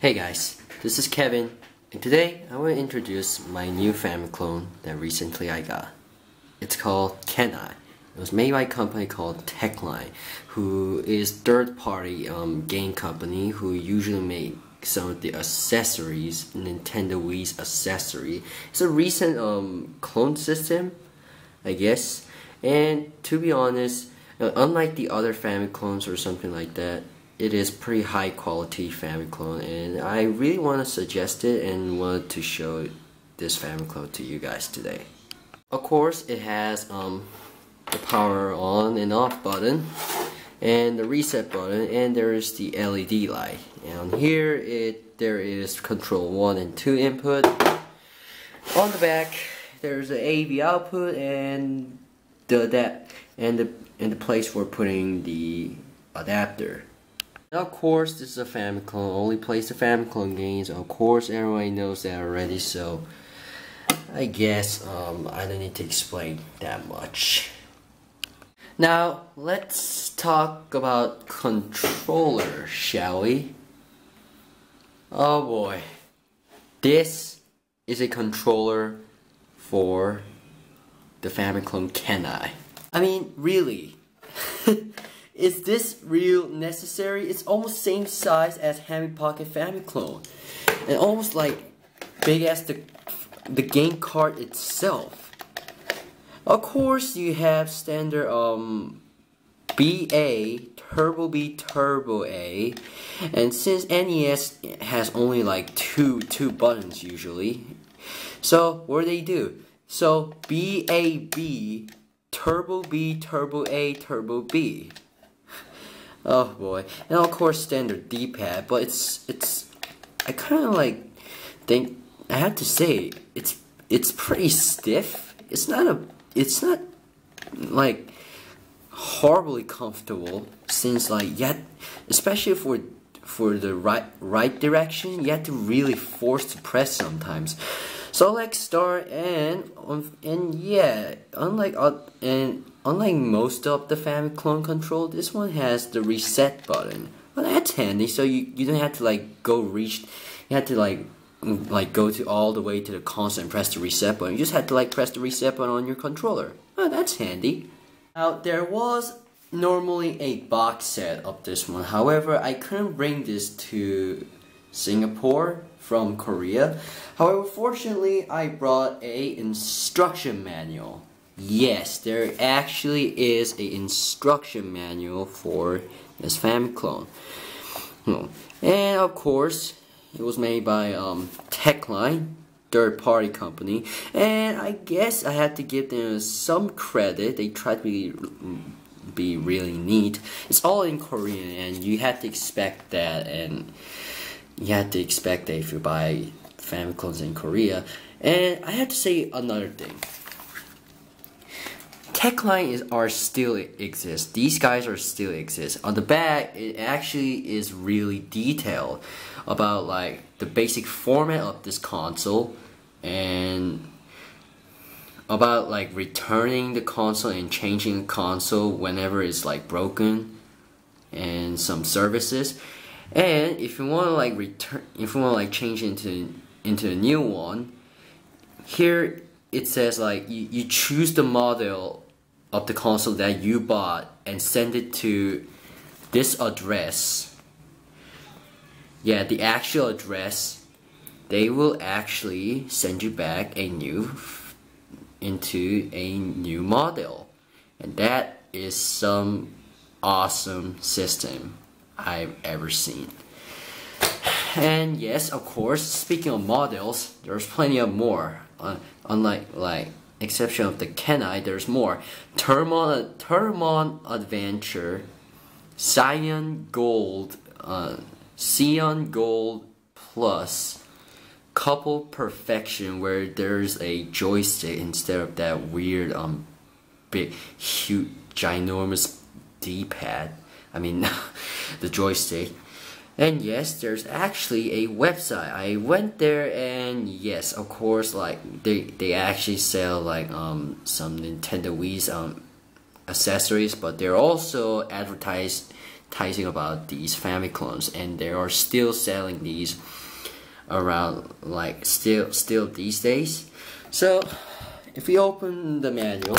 Hey guys, this is Kevin, and today I want to introduce my new Famiclone that recently I got. It's called Can I. It was made by a company called Techline, who is third-party game company who usually make some of the accessories, Nintendo Wii's accessory. It's a recent clone system, I guess. And to be honest, unlike the other Famiclones or something like that, it is pretty high quality Famiclone, and I really want to suggest it and wanted to show this Famiclone to you guys today. Of course, it has the power on and off button and the reset button, and there is the LED light. And here there is control 1 and 2 input. On the back there's an AV output and the place for putting the adapter. Now, of course, this is a Famiclone, only plays the Famiclone games. Of course, everybody knows that already, so I guess I don't need to explain that much. Now, let's talk about controller, shall we? Oh boy. This is a controller for the Famiclone Can I. I mean, really? Is this real necessary? It's almost same size as Hammy Pocket Famiclone, and almost like big as the game card itself. Of course, you have standard BA, Turbo B, Turbo A, and since NES has only like two buttons usually, so what do? So BAB, Turbo B, Turbo A, Turbo B. Oh boy, and of course standard D-pad, but I kind of like think I have to say it's pretty stiff. It's not like horribly comfortable, since like especially for the right direction, you have to really force to press sometimes. So let's start, and yeah, unlike most of the Famiclone control, this one has the reset button. Well, that's handy, so you don't have to like you have to like go to all the way to the console and press the reset button. You just have to like press the reset button on your controller. Oh, that's handy. Now, there was normally a box set of this one. However, I couldn't bring this to Singapore from Korea. However, fortunately, I brought a instruction manual. Yes, there actually is a instruction manual for this Famiclone. And of course, it was made by Techline, third-party company, and I guess I had to give them some credit. They tried to be really neat. It's all in Korean, and you have to expect that, and you have to expect that if you buy Famiclones in Korea. And I have to say another thing. Techline are still exist. These guys are still exist. On the back, it actually is really detailed about like the basic format of this console, and about like returning the console and changing the console whenever it's like broken, and some services. And if you want to like change into a new one, here it says like you choose the model of the console that you bought and send it to this address. Yeah, the actual address. They will actually send you back into a new model, and that is some awesome system I've ever seen. And yes, of course, speaking of models, there's plenty of more. Unlike exception of the Can I, there's more. Thermon Adventure, Cyan Gold Plus, Couple Perfection, where there's a joystick instead of that weird big huge ginormous D-pad. I mean the joystick. And yes, there's actually a website. I went there, and yes, of course, like they actually sell like some Nintendo Wii's accessories, but they're also advertised advertising about these Famiclones, and they are still selling these around, like still these days. So if we open the manual,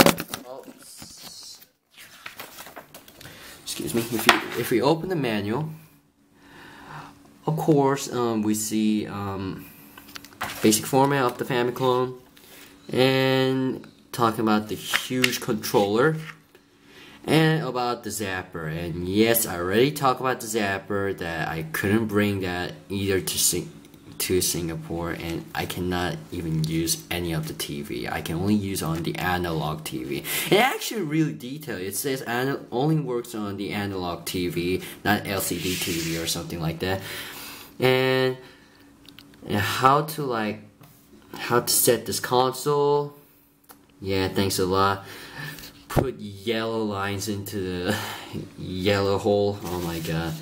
excuse me, if we open the manual, of course we see basic format of the Famiclone, and talking about the huge controller, and about the zapper. And yes, I already talked about the zapper, that I couldn't bring that either to Singapore, and I cannot even use any of the TV. I can only use on the analog TV. And actually really detailed. It says only works on the analog TV, not LCD TV or something like that. And how to set this console. Yeah, thanks a lot. Put yellow lines into the yellow hole. Oh my god.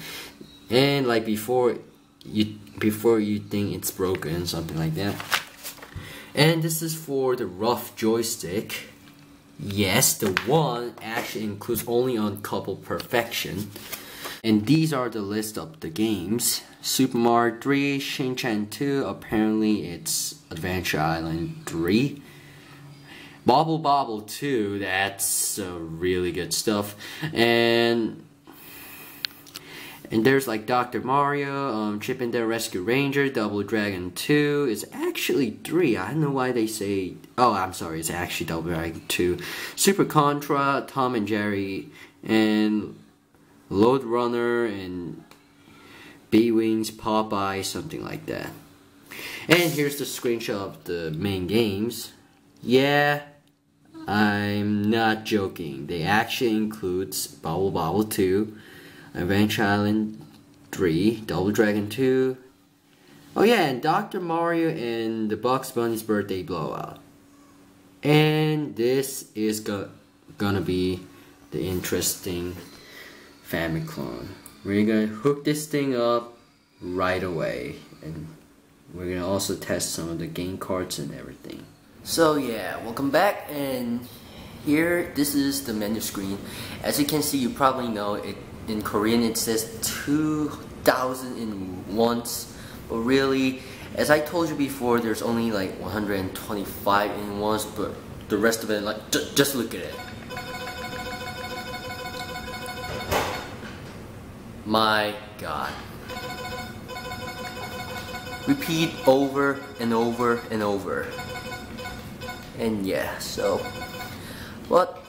And like before you think it's broken, something like that. And this is for the rough joystick. Yes, the one actually includes only on Couple Perfection. And these are the list of the games. Super Mario 3, Shin-Chan 2, apparently it's Adventure Island 3. Bobble Bobble 2, that's really good stuff. And there's like Dr. Mario, Chip and Dale Rescue Ranger, Double Dragon 2. It's actually 3. I don't know why they say... Oh, I'm sorry, it's actually Double Dragon 2. Super Contra, Tom and Jerry, and Load Runner, and B-Wings, Popeye, something like that. And here's the screenshot of the main games. Yeah, I'm not joking. They actually includes Bobble Bobble 2, Adventure Island 3, Double Dragon 2. Oh yeah, and Dr. Mario and the Bugs Bunny's Birthday Blowout. And this is gonna be the interesting Famiclone. We're gonna hook this thing up right away, and we're gonna also test some of the game cards and everything. So yeah, welcome back, and here, this is the menu screen. As you can see, you probably know it. In Korean it says 2001, but really, as I told you before, there's only like 125 in ones, but the rest of it, like, just look at it. My god. Repeat over and over and over. And yeah, so, but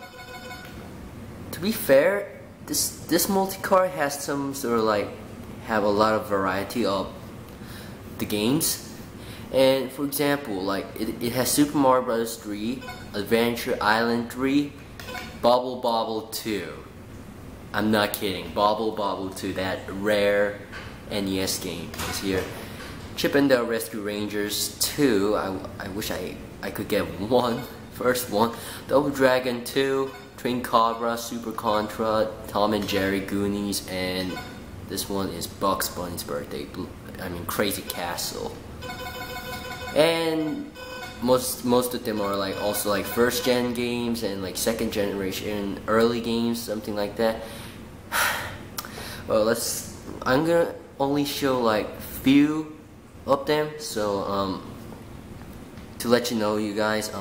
to be fair, this multi-card has some sort of like, have a lot of variety of the games. And for example, like it has Super Mario Bros. 3, Adventure Island 3, Bobble Bobble 2. I'm not kidding, Bobble Bobble 2, that rare NES game is here. Chip and Dale Rescue Rangers 2, I wish I could get first one. Double Dragon 2, Twin Cobra, Super Contra, Tom and Jerry, Goonies, and this one is Bugs Bunny's Birthday, Crazy Castle. And most of them are like also like first gen games and like second generation early games, something like that. Well, I'm gonna only show like few of them, so to let you know, you guys,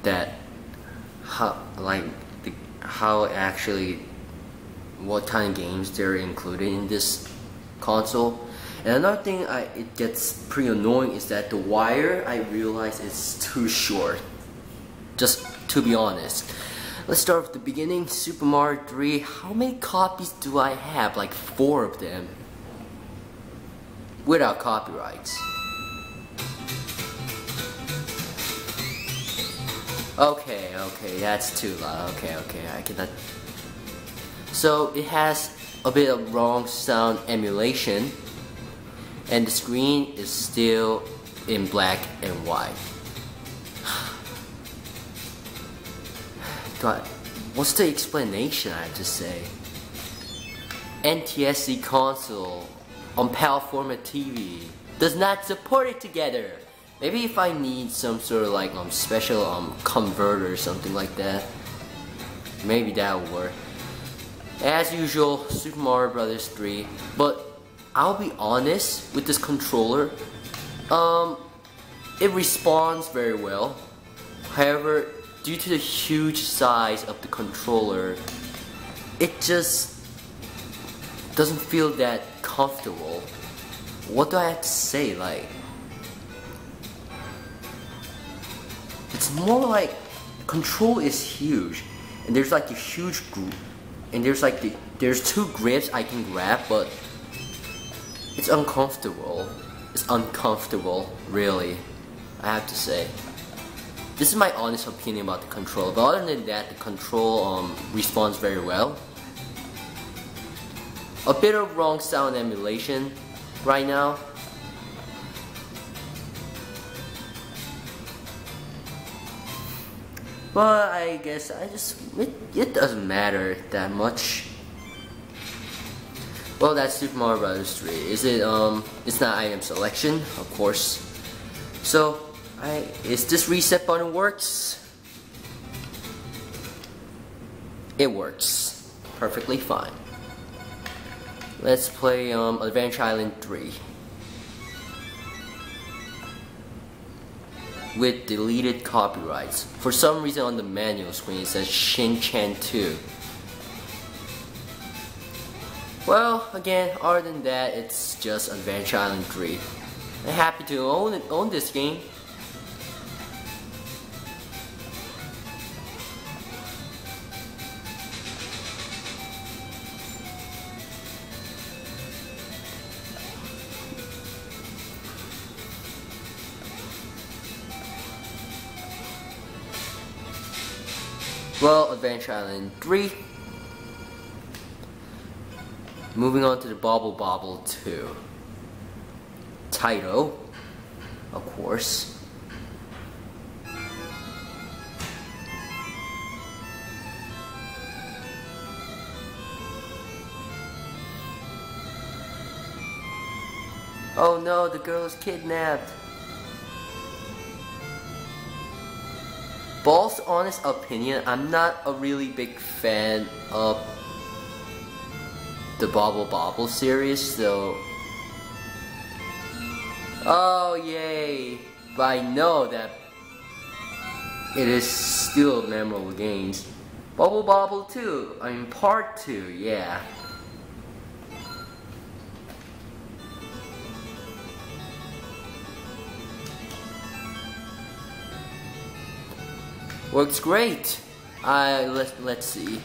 that how actually what kind of games they're included in this console. And another thing it gets pretty annoying is that the wire, I realize, is too short. Just to be honest. Let's start with the beginning. Super Mario 3. How many copies do I have? Like 4 of them. Without copyrights. Okay, that's too loud. Okay, I cannot. So it has a bit of wrong sound emulation, and the screen is still in black and white. God, what's the explanation I have to say? NTSC console on PAL format TV does not support it together. Maybe if I need some sort of like special converter or something like that, maybe that will work. As usual, Super Mario Bros. 3. But I'll be honest with this controller. It responds very well. However, due to the huge size of the controller, it just doesn't feel that comfortable. What do I have to say? Like, it's more like the control is huge, and there's like a huge group, and there's two grips I can grab, but it's uncomfortable. It's uncomfortable, really. I have to say. This is my honest opinion about the control. But other than that, the control responds very well. A bit of wrong sound emulation right now. But I guess it doesn't matter that much. Well, that's Super Mario Bros. 3. Is it it's not item selection, of course. So is this reset button works? It works perfectly fine. Let's play Adventure Island 3 with deleted copyrights. For some reason on the manual screen it says Shin Chan 2. Well, again, other than that, it's just Adventure Island 3. I'm happy to own this game. Well, Adventure Island 3. Moving on to the Bobble Bobble 2. Title, of course. Oh no, the girl is kidnapped. Ball's honest opinion, I'm not a really big fan of the Bobble Bobble series, so... Oh yay! But I know that it is still memorable games. Bobble Bobble 2, I mean part 2, yeah. Works great. Let's see.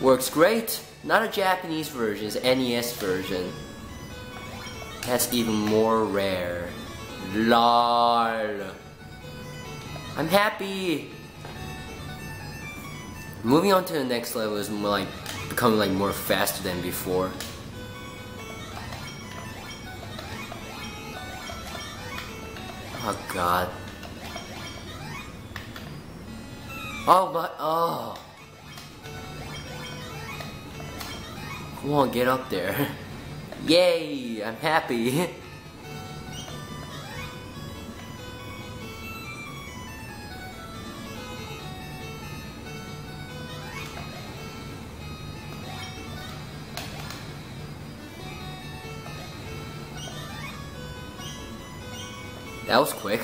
Works great. Not a Japanese version, it's an NES version. That's even more rare. LOL. I'm happy. Moving on to the next level is more like becoming like more faster than before. Oh god. Oh my, oh. Come on, get up there. Yay, I'm happy. That was quick.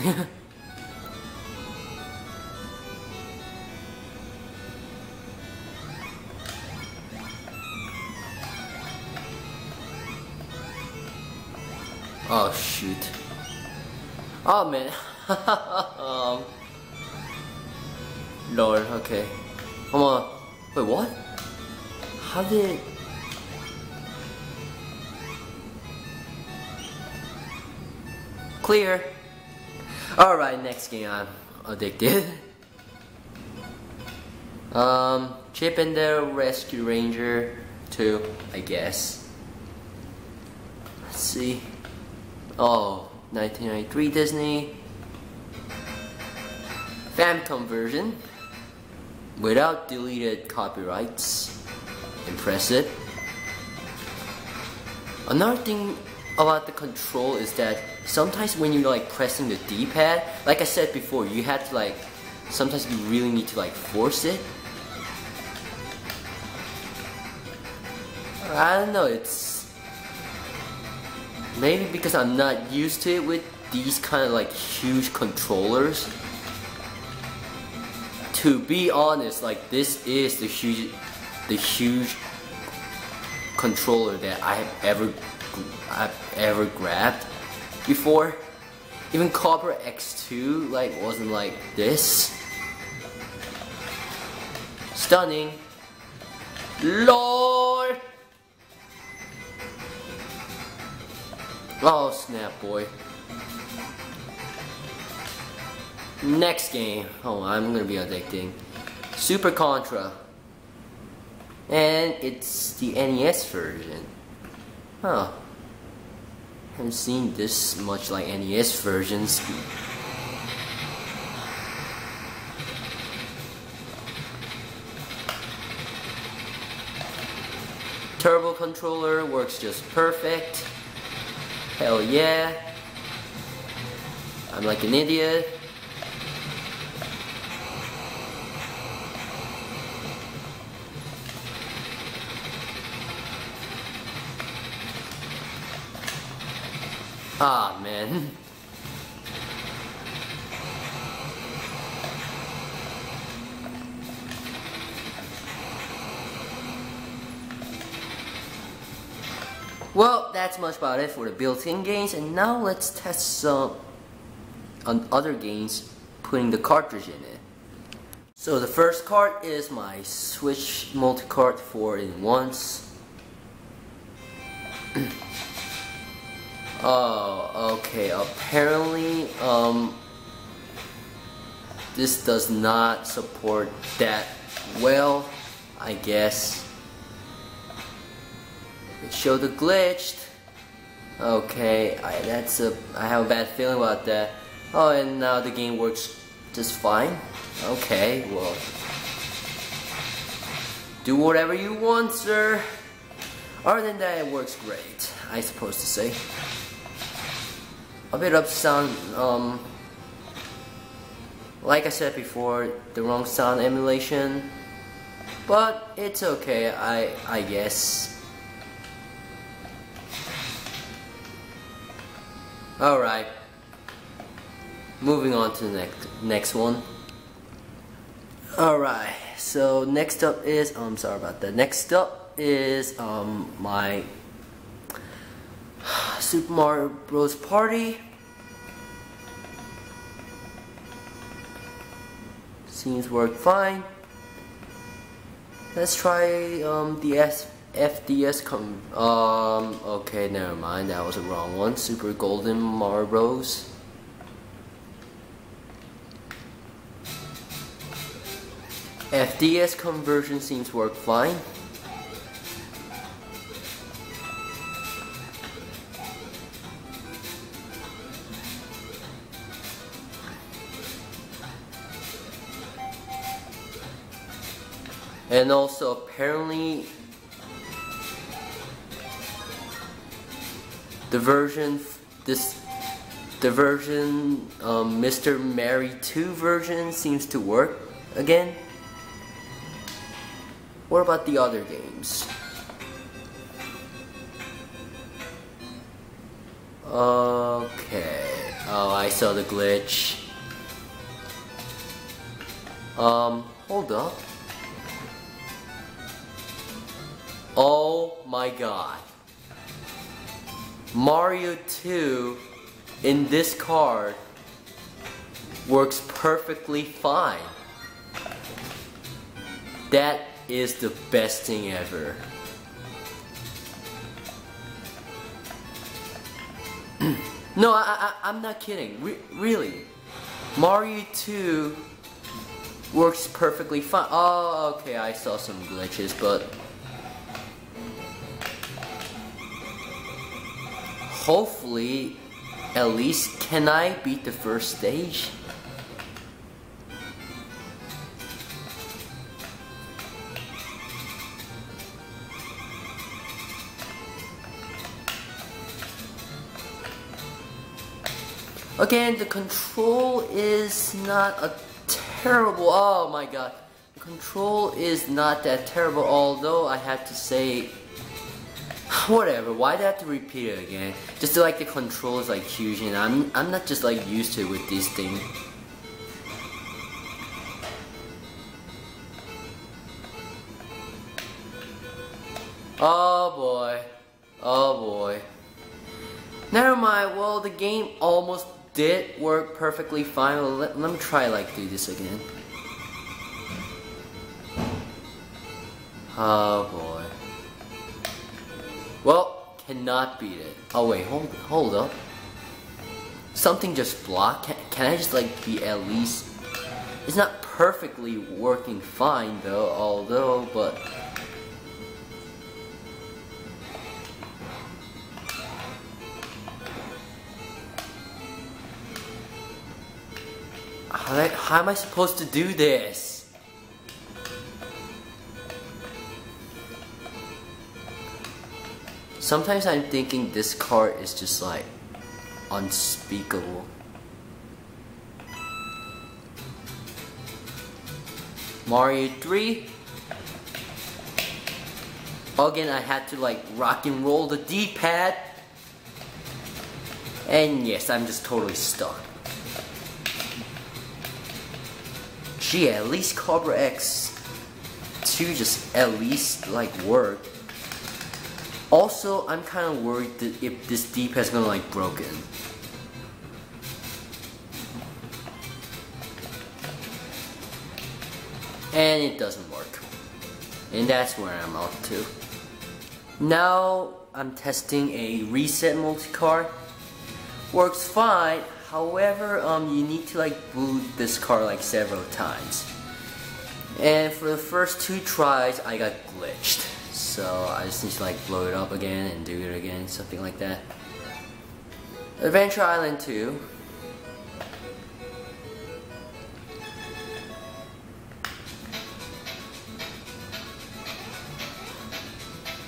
Oh shoot. Oh man. Lord, okay. Come on. Wait, what? How did... Clear. Alright, next game. I'm addicted. Chip and the Rescue Ranger 2, I guess. Let's see. Oh, 1993 Disney. Famicom version. Without deleted copyrights. Impressive. Another thing about the control is that sometimes when you're like pressing the D-pad, like I said before, you have to like, sometimes you really need to like force it. I don't know, it's maybe because I'm not used to it with these kind of like huge controllers. To be honest, like this is the huge controller that I've ever grabbed before. Even Copper X2 like wasn't like this. Stunning. Lord. Oh snap, boy. Next game. Oh, I'm gonna be addicting. Super Contra. And it's the NES version. Huh. Haven't seen this much like NES versions. Turbo controller works just perfect. Hell yeah. I'm like an idiot. Ah, man. Well, that's much about it for the built-in games, and now let's test some on other games putting the cartridge in it. So the first card is my Switch multi-card 4-in-1s. Oh, okay. Apparently, this does not support that well, I guess. It showed a glitched. Okay, I have a bad feeling about that. Oh, and now the game works just fine. Okay, well, do whatever you want, sir. Other than that, it works great, I suppose to say. A bit of sound, like I said before, the wrong sound emulation, but it's okay, I guess. Alright, moving on to the next one. Alright, so next up is, sorry about that, next up is my Super Mario Bros. Party. Seems work fine. Let's try the FDS okay, never mind, that was the wrong one. Super Golden Mario Bros. FDS conversion seems to work fine. And also apparently the version Mr. Mary 2 version seems to work again. What about the other games? Okay. Oh, I saw the glitch. Hold up. Oh my god. Mario 2 in this card works perfectly fine. That is the best thing ever. No, I'm not kidding. Really. Mario 2 works perfectly fine. Oh, okay, I saw some glitches, but hopefully, at least, can I beat the first stage? Again, the control is not a terrible, oh my god. The control is not that terrible, although I have to say Whatever, why do I have to repeat it again? Just like the controls like huge, and I'm not just like used to it with this thing. Oh boy. Oh boy. Never mind, well the game almost did work perfectly fine. Well, let me try like do this again. Oh boy. Well, cannot beat it. Oh wait, hold up. Something just blocked. Can I just like be at least? It's not perfectly working fine though, although, but. How am I supposed to do this? Sometimes I'm thinking this card is just like unspeakable. Mario 3. Again, I had to like rock and roll the D-pad. And yes, I'm just totally stuck. Gee, at least Cobra X2 just at least like work. Also, I'm kind of worried that if this D-pad is gonna like broken. And it doesn't work. And that's where I'm up to. Now I'm testing a reset multi-card. Works fine. However, you need to like boot this card like several times. And for the first 2 tries, I got glitched. So I just need to like blow it up again and do it again, something like that. Adventure Island 2.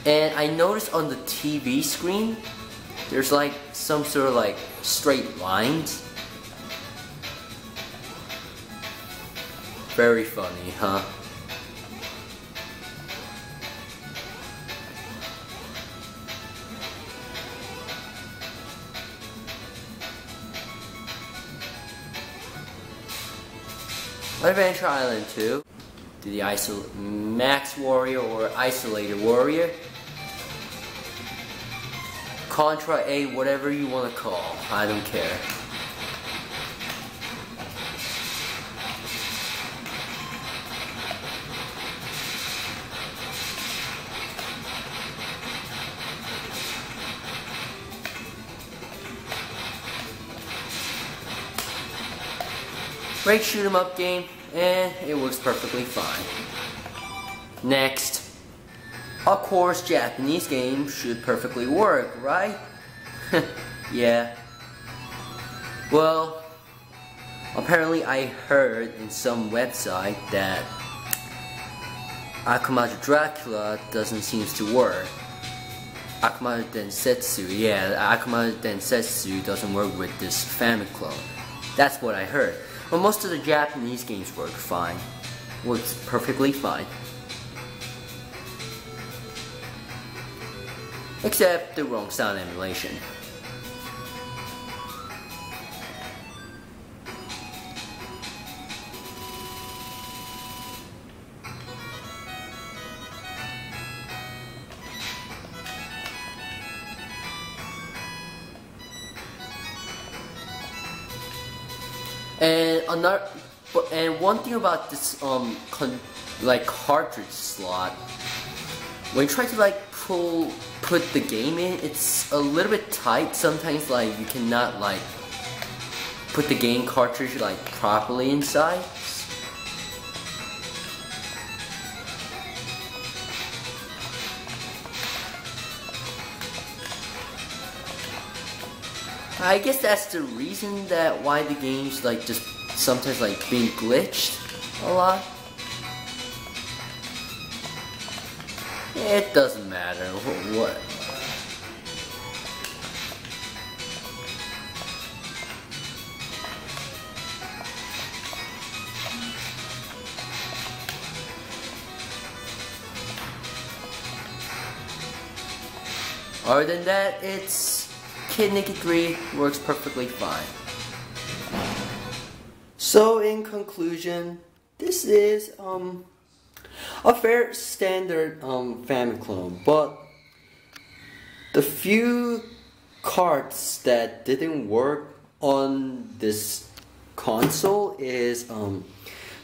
And I noticed on the TV screen, there's like some sort of like straight lines. Very funny, huh? Adventure Island 2. To the Max Warrior or Isolated Warrior. Contra A, whatever you want to call. I don't care. Great shoot 'em up game, and it works perfectly fine. Next. Of course, Japanese games should perfectly work, right? Yeah. Well, apparently I heard in some website that Akamajo Dracula doesn't seem to work. Akamajo Densetsu, yeah, Akamajo Densetsu doesn't work with this Famiclone. That's what I heard. But most of the Japanese games work fine. Works perfectly fine. Except the wrong sound emulation. And one thing about this like cartridge slot, when you try to like put the game in, it's a little bit tight. Sometimes like you cannot like put the game cartridge like properly inside. I guess that's the reason that why the game's like just sometimes like being glitched a lot. It doesn't matter what. Other than that, it's Kid Nikki 3 works perfectly fine. So in conclusion, this is a fair standard Famiclone, but the few cards that didn't work on this console is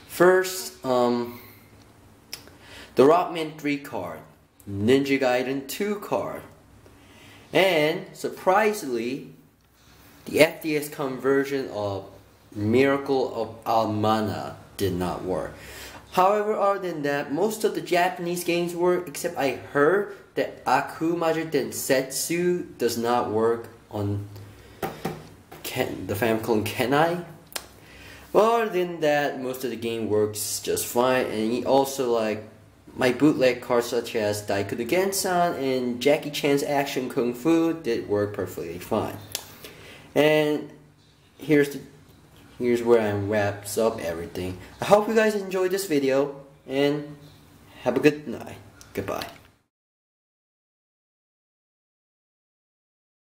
first the Rockman 3 card, Ninja Gaiden 2 card, and surprisingly the FDS conversion of Miracle of Almana did not work. However, other than that, most of the Japanese games work, except I heard that Akumajo Densetsu does not work on the Famiclone Can I. Well, other than that, most of the game works just fine, and also like my bootleg cards such as Daikudo Gensan and Jackie Chan's Action Kung Fu did work perfectly fine. And here's where I wraps up everything. I hope you guys enjoyed this video, and have a good night. Goodbye.